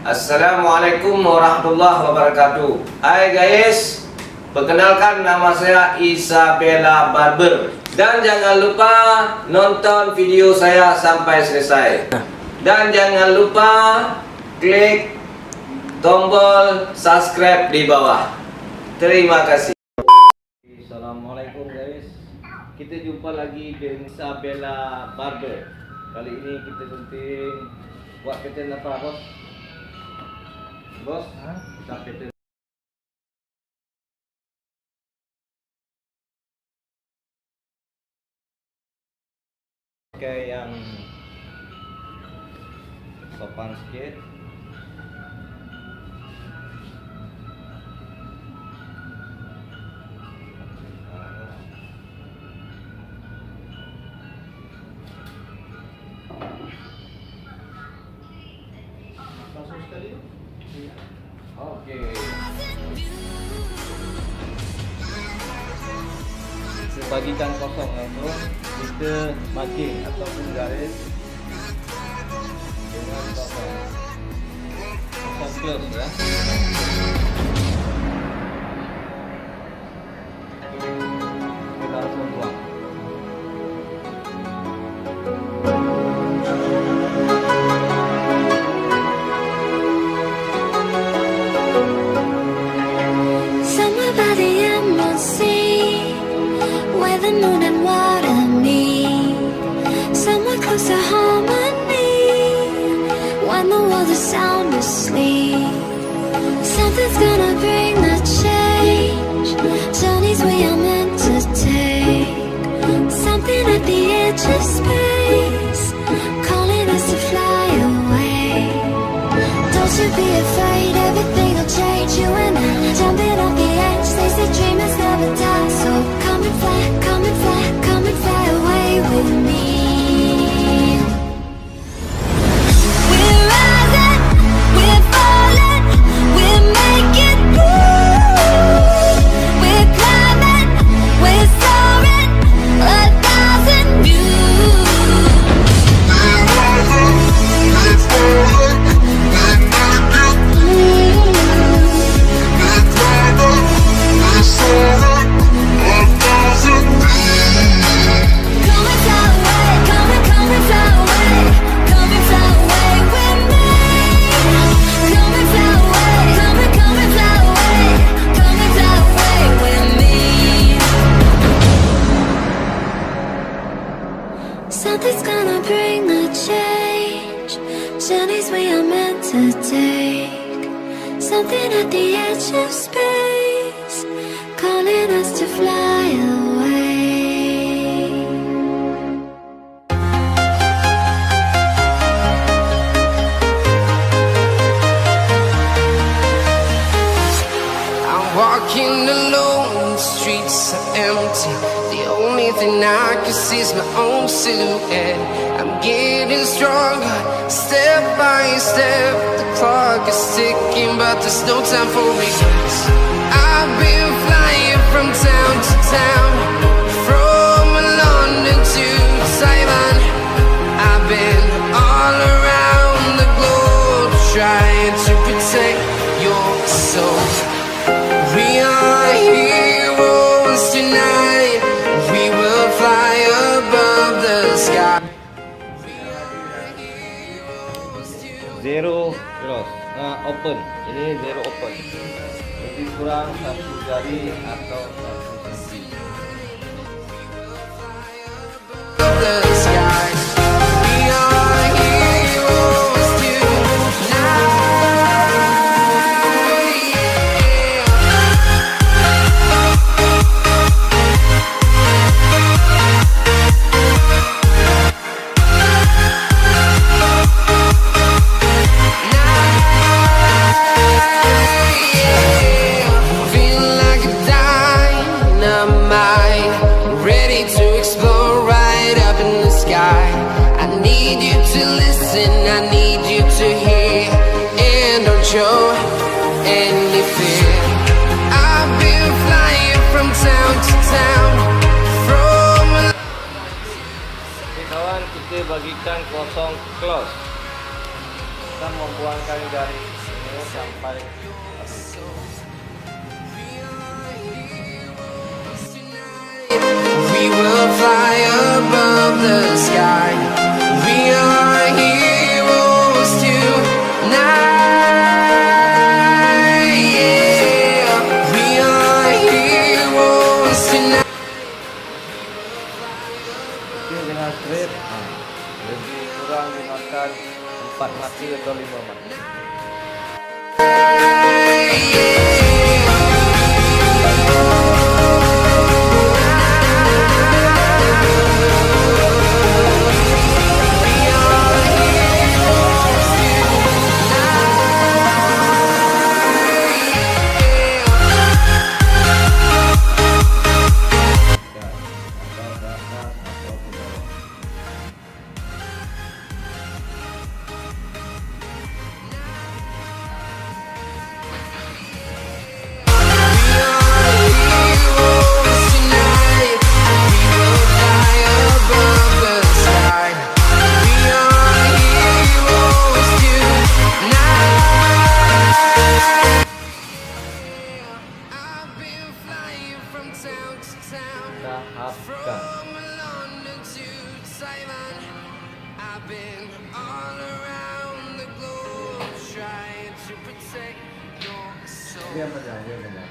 Assalamualaikum warahmatullahi wabarakatuh. Hai guys, perkenalkan nama saya Isabella Barber. Dan jangan lupa nonton video saya sampai selesai. Dan jangan lupa klik tombol subscribe di bawah. Terima kasih. Assalamualaikum guys. Kita jumpa lagi dengan Isabella Barber. Kali ini kita gunting buat pattern apa, bos? Bos, kita pattern pakai yang sopan sedikit. Langsung sekali. Oke. Kita bagikan kosong itu, kita marking ataupun garis dengan kosong close ya. Kita langsung buang. The moon and water meet somewhere close to harmony. When the world is sound asleep, something's gonna bring the change. Journeys we are meant to take, something at the edge of space, calling us to fly away. Don't you be afraid, everything will change. You and I jumping off the edge. They say dreamers never die, so come and fly, come and fly, come and fly away with me. We're rising, we're falling, we're making through. We're climbing, we're soaring, 1,000 views. We're rising, we're falling, we're making through. We're climbing, we're soaring, 1,000 views. Come and fly away, come and fly away, come and fly away with me. Come and fly away, come and fly away, come and fly away with me. Something's gonna bring the change. Journeys we are meant to take. Something at the edge of space, calling us to fly away. I'm walking alone, the streets are empty. The only thing I can see is my own silhouette. I'm getting stronger, step by step. The clock is ticking, but there's no time for regrets. I've been flying from town to town, from London to Taiwan. I've been all around the globe, trying to protect your soul. We are heroes tonight. We will fly above the sky. Zero close, open. Ini zero open. Jadi kurang satu jari atau satu senti. Above the sky. We are heroes tonight. Feel like a dynamite, ready to explode right up in the sky. I need you to listen, I need you to hear, and don't show any fear. I've been flying from town to town, from Oke kawan, kita bagikan kosong close. akan membuangkan garis ini sampai habis. We will fly above the sky. We are heroes tonight. Yeah, we are heroes tonight. Oke, dengan strip lebih kurang dimakan 4 mati atau 5 mati. Tahapkan. Dia benar, dia benar.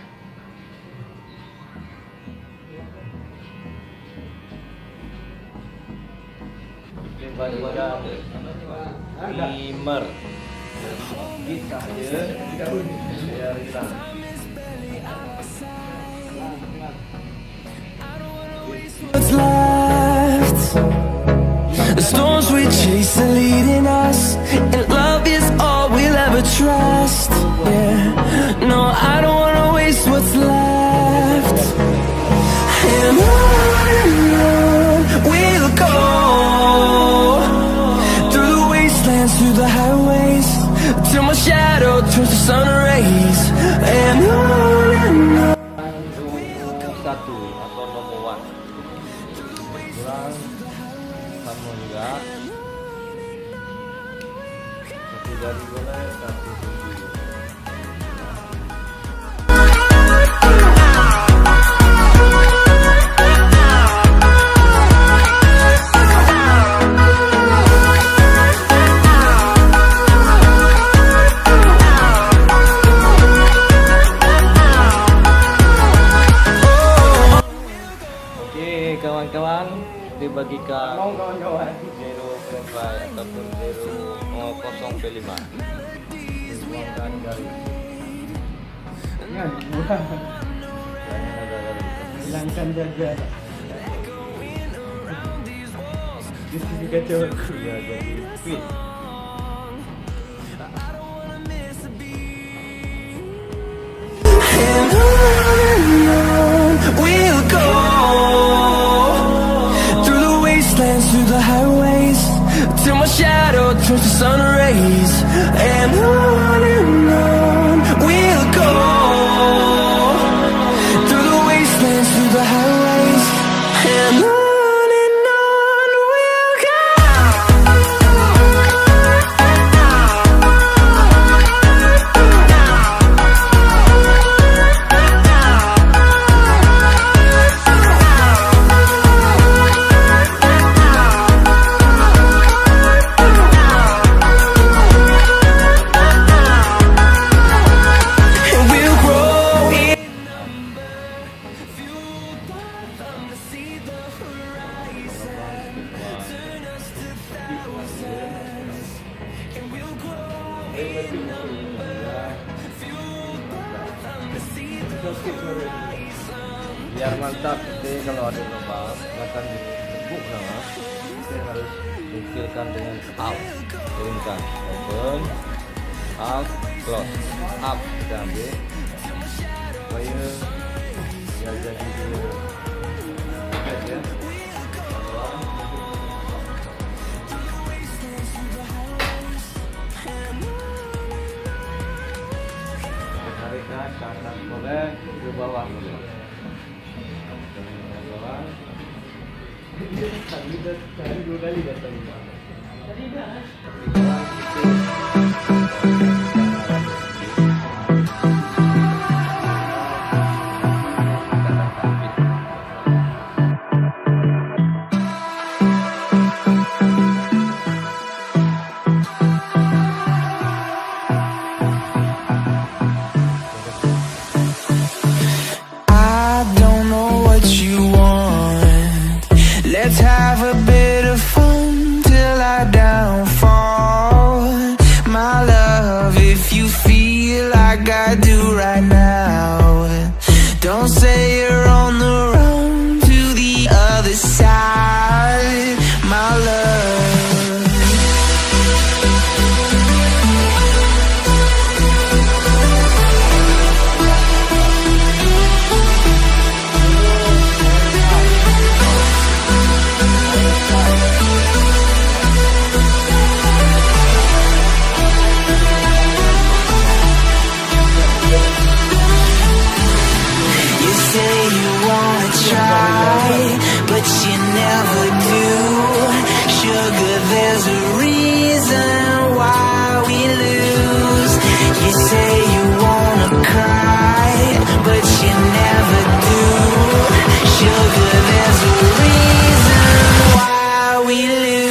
Dibandingkan primer kita aja biar kita. What's left? The storms we chase are leading us, and love is all we'll ever trust. Yeah, no, I don't wanna waste what's left. And on we'll go, through the wastelands, through the highways, till my shadow turns to sun rays. And on. Satu atau nomor one kurang sama juga, satu jari boleh, satu jari. Kawan-kawan, dibagikan 0.5 ataupun 0.05. Buangkan garis. Hilangkan jajan. Juga cowokku ya jadi fit. And on we'll go, through the wastelands, through the highways, till my shadow turns to sun rays. And on we'll go, through the wastelands, through the highways, and on we'll go. Biar mantap, nanti kalau ada lubang akan diteguk nama, kita harus dikilkan dengan out, kirimkan open, out, close, up, kita ambil supaya biar jadi dia ya. Tarikkan ke atas boleh, ke bawah boleh. Tadi 2 kali datang. Tadi dah. love if you feel like I do right now. Don't say you're on the run to the other side, my love. But you never do. Sugar, there's a reason why we lose. You say you wanna cry, but you never do. Sugar, there's a reason why we lose.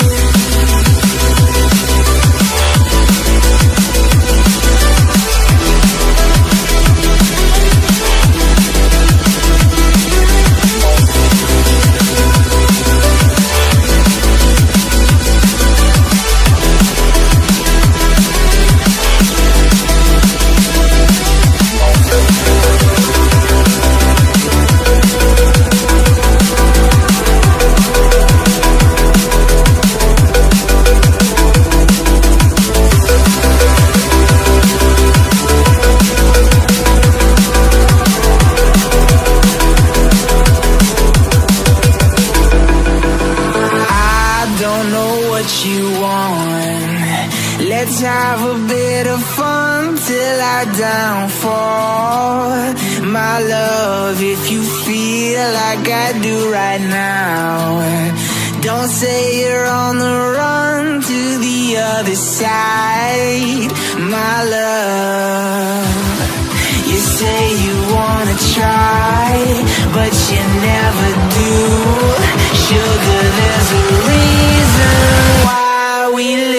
Let's have a bit of fun till I downfall, my love, if you feel like I do right now. Don't say you're on the run to the other side, my love. You say you wanna try, but you never do. Sugar, there's a reason why we live.